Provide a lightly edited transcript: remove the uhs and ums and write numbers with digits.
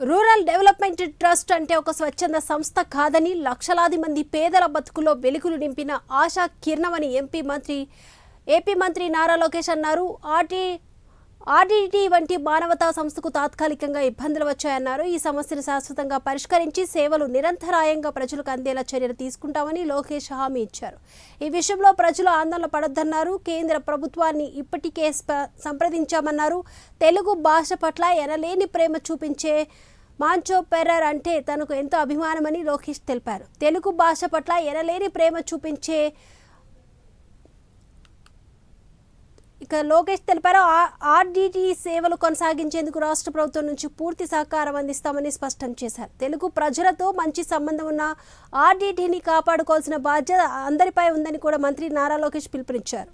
Rural development trust అంటే ఒక స్వచ్ఛంద సంస్థ కాదని, లక్షలాది మంది పేదల బతుకుల్లో వెలుగులు నింపిన ఆశా కిరణమని ఏపీ మంత్రి నారా లోకేష్ అన్నారు. ఆర్డీటీ వంటి మానవతా సంస్థకు తాత్కాలికంగా ఇబ్బందులు వచ్చాయన్నారు. ఈ సమస్యను శాశ్వతంగా పరిష్కరించి సేవలు నిరంతరాయంగా ప్రజలకు అందేలా చర్యలు తీసుకుంటామని లోకేష్ హామీ ఇచ్చారు. ఈ విషయంలో ప్రజలు ఆందోళన పడొద్దన్నారు. కేంద్ర ప్రభుత్వాన్ని ఇప్పటికే సంప్రదించామన్నారు. తెలుగు భాష పట్ల ఎనలేని ప్రేమ చూపించే మాంచో పెర్రర్ అంటే తనకు ఎంతో అభిమానమని లోకేష్ తెలిపారు. తెలుగు భాష పట్ల ఎనలేని ప్రేమ చూపించే లోకేష్ తెలిపారు. ఆర్డీటీ సేవలు కొనసాగించేందుకు రాష్ట్ర ప్రభుత్వం నుంచి పూర్తి సహకారం అందిస్తామని స్పష్టం చేశారు. తెలుగు ప్రజలతో మంచి సంబంధం ఉన్న ఆర్డీటీని కాపాడుకోవాల్సిన బాధ్యత అందరిపై ఉందని కూడా మంత్రి నారా లోకేష్ పిలుపునిచ్చారు.